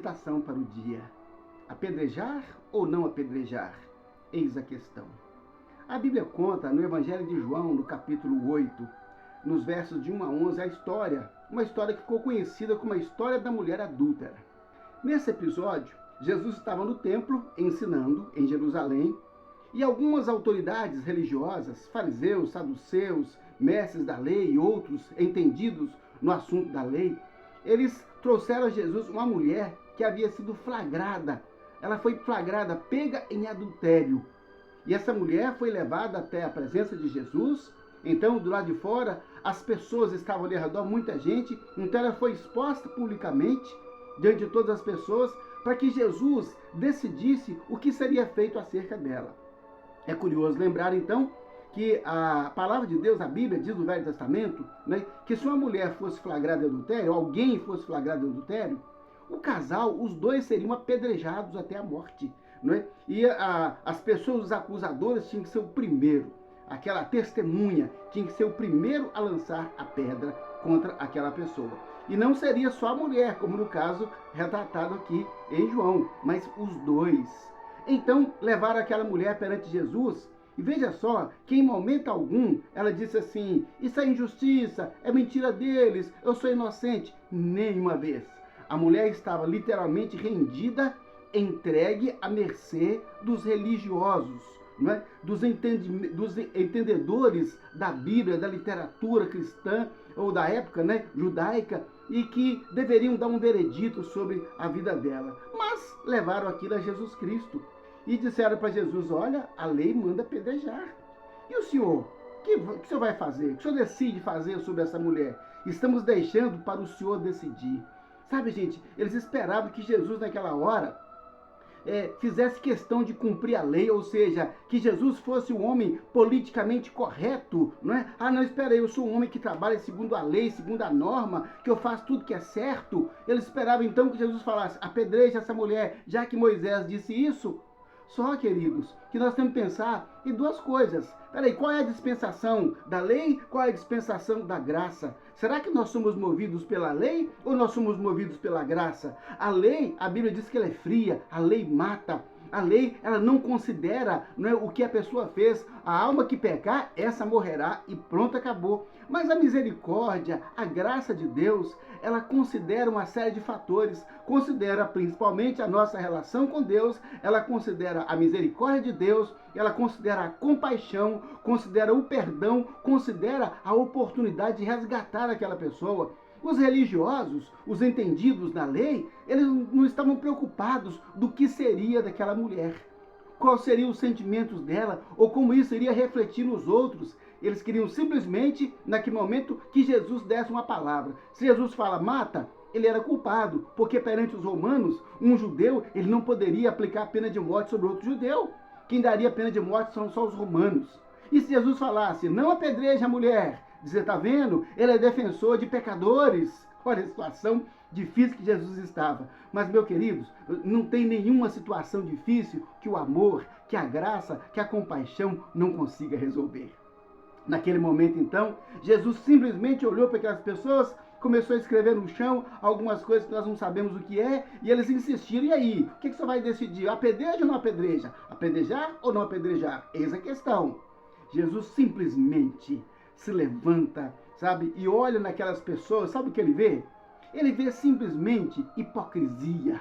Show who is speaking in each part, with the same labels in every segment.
Speaker 1: Meditação para o dia. Apedrejar ou não apedrejar? Eis a questão. A Bíblia conta no Evangelho de João, no capítulo 8, nos versos de 1 a 11, uma história que ficou conhecida como a história da mulher adúltera. Nesse episódio, Jesus estava no templo ensinando em Jerusalém e algumas autoridades religiosas, fariseus, saduceus, mestres da lei e outros entendidos no assunto da lei, eles trouxeram a Jesus uma mulher que havia sido flagrada. Ela foi flagrada, pega em adultério. E essa mulher foi levada até a presença de Jesus. Então, do lado de fora, as pessoas estavam ali ao redor, muita gente. Então, ela foi exposta publicamente, diante de todas as pessoas, para que Jesus decidisse o que seria feito acerca dela. É curioso lembrar, então, que a palavra de Deus, a Bíblia, diz no Velho Testamento, né, que se uma mulher fosse flagrada de adultério, alguém fosse flagrado de adultério, o casal, os dois seriam apedrejados até a morte. Né? E as pessoas, os acusadores, tinham que ser o primeiro. Aquela testemunha tinha que ser o primeiro a lançar a pedra contra aquela pessoa. E não seria só a mulher, como no caso retratado aqui em João, mas os dois. Então, levaram aquela mulher perante Jesus. E veja só que em momento algum ela disse assim: isso é injustiça, é mentira deles, eu sou inocente. Nenhuma vez. A mulher estava literalmente rendida, entregue à mercê dos religiosos, não é? dos entendedores da Bíblia, da literatura cristã ou da época, né, judaica, e que deveriam dar um veredito sobre a vida dela. Mas levaram aquilo a Jesus Cristo. E disseram para Jesus: olha, a lei manda apedrejar. E o senhor? O que o senhor vai fazer? O que o senhor decide fazer sobre essa mulher? Estamos deixando para o senhor decidir. Sabe, gente, eles esperavam que Jesus naquela hora fizesse questão de cumprir a lei, ou seja, que Jesus fosse um homem politicamente correto, não é? Ah, não, espera aí, eu sou um homem que trabalha segundo a lei, segundo a norma, que eu faço tudo que é certo. Eles esperavam então que Jesus falasse: apedreje essa mulher, já que Moisés disse isso. Só, queridos, que nós temos que pensar em duas coisas. Peraí, qual é a dispensação da lei? Qual é a dispensação da graça? Será que nós somos movidos pela lei ou nós somos movidos pela graça? A lei, a Bíblia diz que ela é fria, a lei mata. A lei, ela não considera, não é, o que a pessoa fez. A alma que pecar, essa morrerá e pronto, acabou. Mas a misericórdia, a graça de Deus, ela considera uma série de fatores. Considera principalmente a nossa relação com Deus, ela considera a misericórdia de Deus, ela considera a compaixão, considera o perdão, considera a oportunidade de resgatar aquela pessoa. Os religiosos, os entendidos na lei, eles não estavam preocupados do que seria daquela mulher. Quais seriam os sentimentos dela, ou como isso iria refletir nos outros. Eles queriam simplesmente, naquele momento, que Jesus desse uma palavra. Se Jesus fala mata, ele era culpado, porque perante os romanos, um judeu, ele não poderia aplicar a pena de morte sobre outro judeu. Quem daria a pena de morte são só os romanos. E se Jesus falasse: não apedreje a mulher, dizer, tá vendo? Ele é defensor de pecadores. Olha a situação difícil que Jesus estava. Mas, meus queridos, não tem nenhuma situação difícil que o amor, que a graça, que a compaixão não consiga resolver. Naquele momento, então, Jesus simplesmente olhou para aquelas pessoas, começou a escrever no chão algumas coisas que nós não sabemos o que é, e eles insistiram: e aí? O que você vai decidir? Apedreja ou não apedreja? Apedrejar ou não apedrejar? Eis a questão. Jesus simplesmente se levanta, sabe, e olha naquelas pessoas. Sabe o que ele vê? Ele vê simplesmente hipocrisia.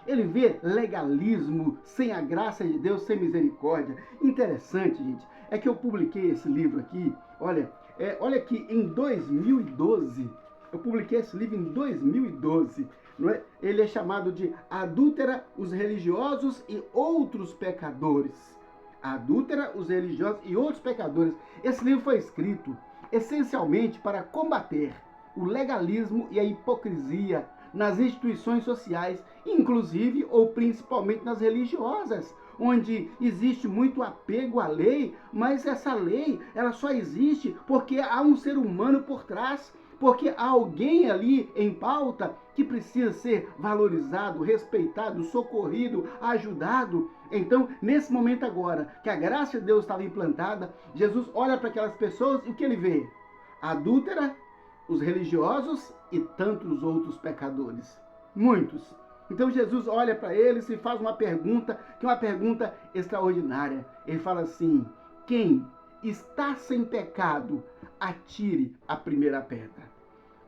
Speaker 1: Ele vê legalismo, sem a graça de Deus, sem misericórdia. Interessante, gente, é que eu publiquei esse livro aqui, olha que em 2012, eu publiquei esse livro em 2012, não é? Ele é chamado de Adúltera, os religiosos e outros pecadores. Adúltera, os religiosos e outros pecadores. Esse livro foi escrito essencialmente para combater o legalismo e a hipocrisia nas instituições sociais, inclusive ou principalmente nas religiosas, onde existe muito apego à lei, mas essa lei, ela só existe porque há um ser humano por trás, porque há alguém ali em pauta que precisa ser valorizado, respeitado, socorrido, ajudado. Então, nesse momento agora, que a graça de Deus estava implantada, Jesus olha para aquelas pessoas e o que ele vê? A adúltera, os religiosos e tantos outros pecadores. Muitos. Então Jesus olha para eles e faz uma pergunta, que é uma pergunta extraordinária. Ele fala assim: quem está sem pecado, atire a primeira pedra.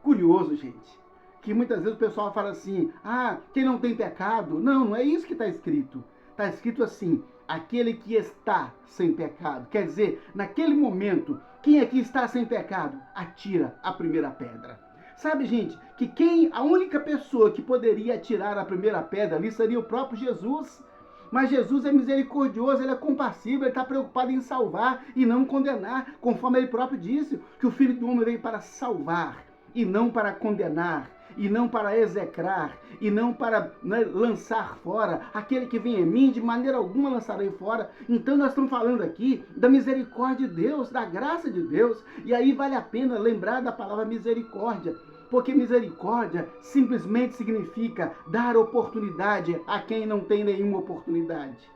Speaker 1: Curioso, gente, que muitas vezes o pessoal fala assim: ah, quem não tem pecado. Não, não é isso que está escrito. Está escrito assim: aquele que está sem pecado. Quer dizer, naquele momento, quem aqui está sem pecado, atira a primeira pedra. Sabe, gente, que a única pessoa que poderia atirar a primeira pedra ali seria o próprio Jesus. Mas Jesus é misericordioso, ele é compassivo, ele está preocupado em salvar e não condenar, conforme ele próprio disse, que o Filho do Homem veio para salvar e não para condenar, e não para execrar, e não para lançar fora. Aquele que vem em mim, de maneira alguma lançarei fora. Então nós estamos falando aqui da misericórdia de Deus, da graça de Deus. E aí vale a pena lembrar da palavra misericórdia, porque misericórdia simplesmente significa dar oportunidade a quem não tem nenhuma oportunidade.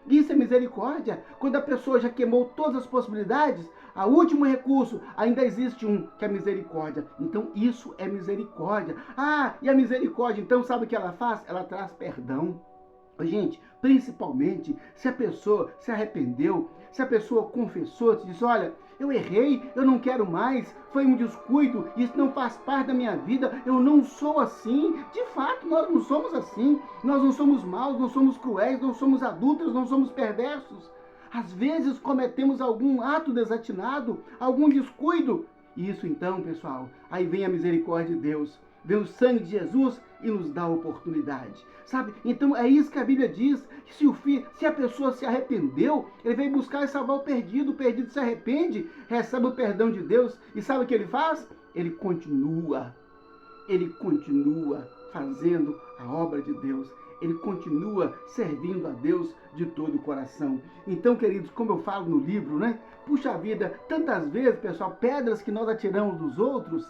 Speaker 1: Isso é misericórdia. Quando a pessoa já queimou todas as possibilidades, o último recurso, ainda existe um, que é misericórdia. Então isso é misericórdia. Ah, e a misericórdia, então sabe o que ela faz? Ela traz perdão. Gente, principalmente se a pessoa se arrependeu, se a pessoa confessou, se disse: olha, eu errei, eu não quero mais, foi um descuido, isso não faz parte da minha vida, eu não sou assim. De fato, nós não somos assim, nós não somos maus, não somos cruéis, não somos adúlteros, não somos perversos. Às vezes cometemos algum ato desatinado, algum descuido. Isso então, pessoal, aí vem a misericórdia de Deus, vem o sangue de Jesus e nos dá a oportunidade, sabe? Então é isso que a Bíblia diz, que se a pessoa se arrependeu, ele vem buscar e salvar o perdido se arrepende, recebe o perdão de Deus, e sabe o que ele faz? Ele continua fazendo a obra de Deus, ele continua servindo a Deus de todo o coração. Então, queridos, como eu falo no livro, né? Puxa vida, tantas vezes, pessoal, pedras que nós atiramos dos outros,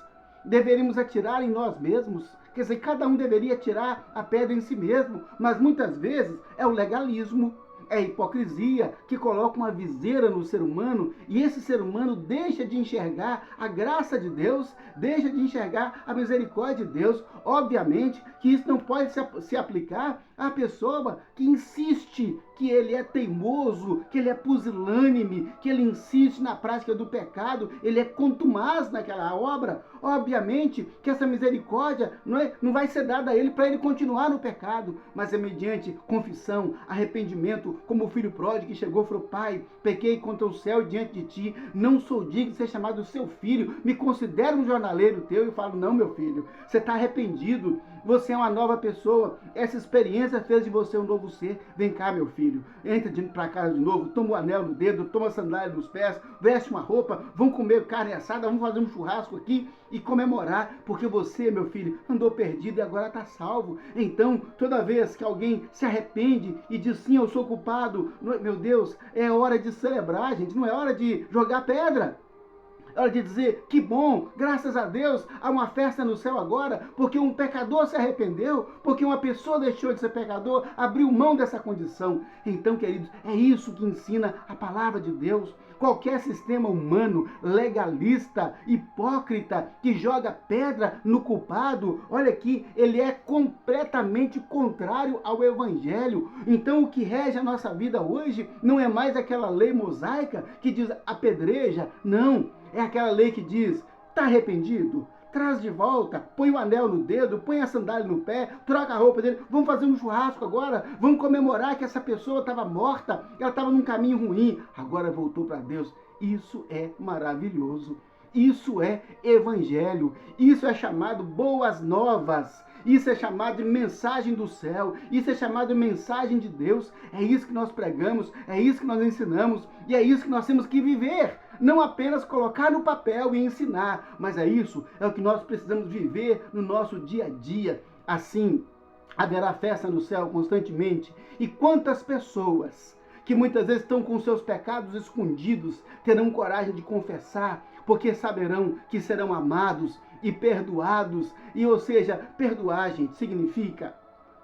Speaker 1: deveríamos atirar em nós mesmos. Quer dizer, cada um deveria tirar a pedra em si mesmo, mas muitas vezes é o legalismo, é a hipocrisia que coloca uma viseira no ser humano, e esse ser humano deixa de enxergar a graça de Deus, deixa de enxergar a misericórdia de Deus. Obviamente que isso não pode se aplicar à pessoa que insiste, que ele é teimoso, que ele é pusilânime, que ele insiste na prática do pecado, ele é contumaz naquela obra. Obviamente que essa misericórdia não vai ser dada a ele para ele continuar no pecado, mas é mediante confissão, arrependimento, como o filho pródigo que chegou e falou: pai, pequei contra o céu diante de ti, não sou digno de ser chamado seu filho, me considero um jornaleiro teu. E eu falo: não, meu filho, você está arrependido, você é uma nova pessoa, essa experiência fez de você um novo ser. Vem cá, meu filho, entra para casa de novo, toma o anel no dedo, toma a sandália nos pés, veste uma roupa, vamos comer carne assada, vamos fazer um churrasco aqui e comemorar, porque você, meu filho, andou perdido e agora está salvo. Então, toda vez que alguém se arrepende e diz: sim, eu sou culpado, meu Deus, é hora de celebrar, gente, não é hora de jogar pedra. É hora de dizer: que bom, graças a Deus, há uma festa no céu agora, porque um pecador se arrependeu, porque uma pessoa deixou de ser pecador, abriu mão dessa condição. Então, queridos, é isso que ensina a palavra de Deus. Qualquer sistema humano, legalista, hipócrita, que joga pedra no culpado, olha aqui, ele é completamente contrário ao Evangelho. Então, o que rege a nossa vida hoje não é mais aquela lei mosaica que diz apedreja, não. É aquela lei que diz: está arrependido? Traz de volta, põe o anel no dedo, põe a sandália no pé, troca a roupa dele, vamos fazer um churrasco agora, vamos comemorar que essa pessoa estava morta, ela estava num caminho ruim, agora voltou para Deus. Isso é maravilhoso, isso é evangelho, isso é chamado boas novas, isso é chamado de mensagem do céu, isso é chamado de mensagem de Deus. É isso que nós pregamos, é isso que nós ensinamos, e é isso que nós temos que viver. Não apenas colocar no papel e ensinar, mas é o que nós precisamos viver no nosso dia a dia. Assim, haverá festa no céu constantemente. E quantas pessoas que muitas vezes estão com seus pecados escondidos terão coragem de confessar, porque saberão que serão amados e perdoados. E, ou seja, perdoar, gente, significa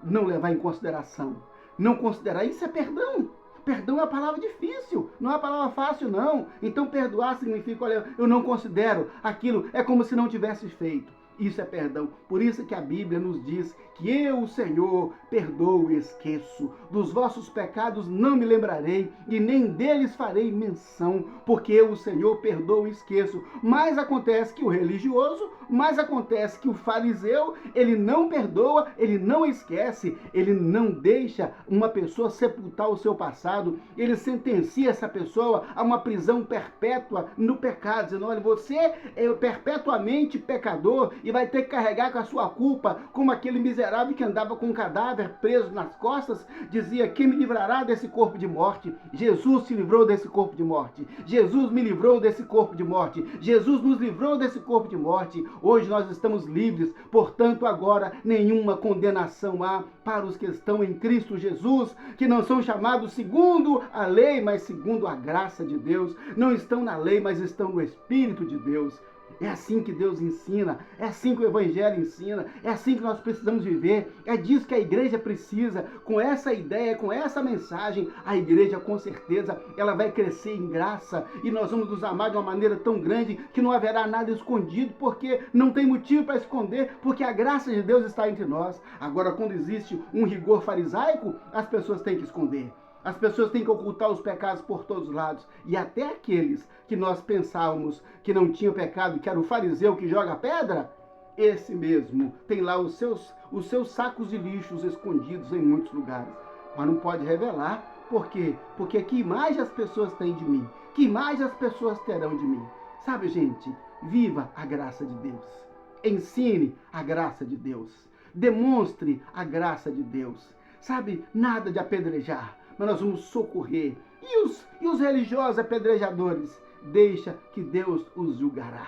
Speaker 1: não levar em consideração. Não considerar, isso é perdão. Perdão é uma palavra difícil, não é uma palavra fácil, não. Então, perdoar significa: olha, eu não considero aquilo, é como se não tivesse feito. Isso é perdão. Por isso que a Bíblia nos diz que eu, o Senhor, perdoo e esqueço. Dos vossos pecados não me lembrarei e nem deles farei menção, porque eu, o Senhor, perdoo e esqueço. Mas acontece que o religioso, mas acontece que o fariseu, ele não perdoa, ele não esquece, ele não deixa uma pessoa sepultar o seu passado, ele sentencia essa pessoa a uma prisão perpétua no pecado, dizendo, olha, você é perpetuamente pecador e vai ter que carregar com a sua culpa, como aquele miserável que andava com um cadáver preso nas costas, dizia, quem me livrará desse corpo de morte? Jesus se livrou desse corpo de morte, Jesus me livrou desse corpo de morte, Jesus nos livrou desse corpo de morte. Hoje nós estamos livres, portanto agora nenhuma condenação há para os que estão em Cristo Jesus, que não são chamados segundo a lei, mas segundo a graça de Deus, não estão na lei, mas estão no Espírito de Deus. É assim que Deus ensina, é assim que o Evangelho ensina, é assim que nós precisamos viver, é disso que a igreja precisa. Com essa ideia, com essa mensagem, a igreja com certeza ela vai crescer em graça e nós vamos nos amar de uma maneira tão grande que não haverá nada escondido, porque não tem motivo para esconder, porque a graça de Deus está entre nós. Agora, quando existe um rigor farisaico, as pessoas têm que esconder. As pessoas têm que ocultar os pecados por todos os lados. E até aqueles que nós pensávamos que não tinham pecado, que era o fariseu que joga pedra, esse mesmo tem lá os seus sacos de lixos escondidos em muitos lugares. Mas não pode revelar. Por quê? Porque que imagem as pessoas têm de mim? Que imagem as pessoas terão de mim? Sabe, gente, viva a graça de Deus. Ensine a graça de Deus. Demonstre a graça de Deus. Sabe, nada de apedrejar, mas nós vamos socorrer. E os religiosos apedrejadores? Deixa que Deus os julgará.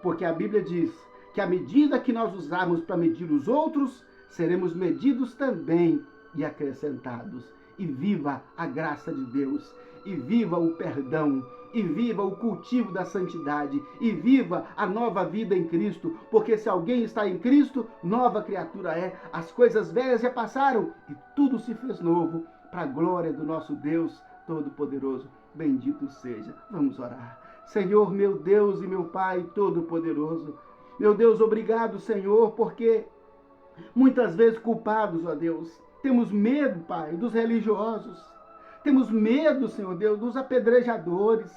Speaker 1: Porque a Bíblia diz que a medida que nós usarmos para medir os outros, seremos medidos também e acrescentados. E viva a graça de Deus, e viva o perdão, e viva o cultivo da santidade, e viva a nova vida em Cristo, porque se alguém está em Cristo, nova criatura é. As coisas velhas já passaram e tudo se fez novo, para a glória do nosso Deus Todo-Poderoso. Bendito seja. Vamos orar. Senhor, meu Deus e meu Pai Todo-Poderoso, meu Deus, obrigado, Senhor, porque muitas vezes culpados, ó Deus, temos medo, Pai, dos religiosos, temos medo, Senhor Deus, dos apedrejadores,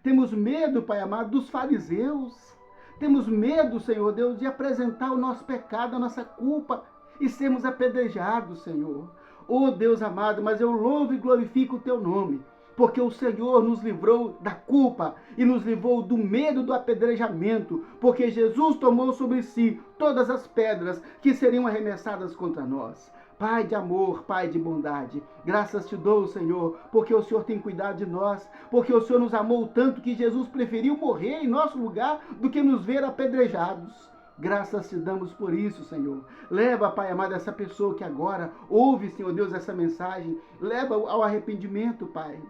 Speaker 1: temos medo, Pai amado, dos fariseus, temos medo, Senhor Deus, de apresentar o nosso pecado, a nossa culpa e sermos apedrejados, Senhor. Oh Deus amado, mas eu louvo e glorifico o Teu nome, porque o Senhor nos livrou da culpa e nos livrou do medo do apedrejamento, porque Jesus tomou sobre si todas as pedras que seriam arremessadas contra nós. Pai de amor, Pai de bondade, graças te dou, Senhor, porque o Senhor tem cuidado de nós, porque o Senhor nos amou tanto que Jesus preferiu morrer em nosso lugar do que nos ver apedrejados. Graças te damos por isso, Senhor. Leva, Pai amado, essa pessoa que agora ouve, Senhor Deus, essa mensagem. Leva ao arrependimento, Pai.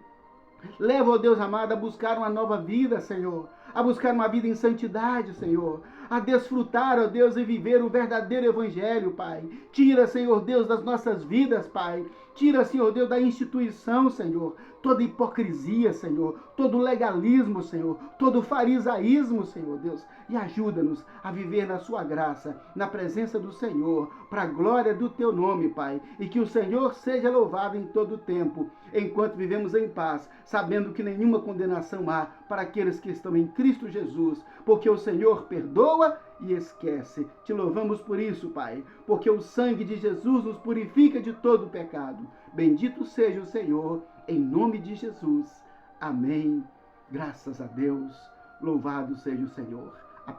Speaker 1: Leva, ó Deus amado, a buscar uma nova vida, Senhor. A buscar uma vida em santidade, Senhor. A desfrutar, ó Deus, e viver o verdadeiro evangelho, Pai. Tira, Senhor Deus, das nossas vidas, Pai. Tira, Senhor Deus, da instituição, Senhor, toda hipocrisia, Senhor, todo legalismo, Senhor, todo farisaísmo, Senhor Deus, e ajuda-nos a viver na sua graça, na presença do Senhor, para a glória do Teu nome, Pai, e que o Senhor seja louvado em todo o tempo, enquanto vivemos em paz, sabendo que nenhuma condenação há para aqueles que estão em Cristo Jesus, porque o Senhor perdoa e esquece. Te louvamos por isso, Pai, porque o sangue de Jesus nos purifica de todo pecado. Bendito seja o Senhor, em nome de Jesus. Amém. Graças a Deus. Louvado seja o Senhor.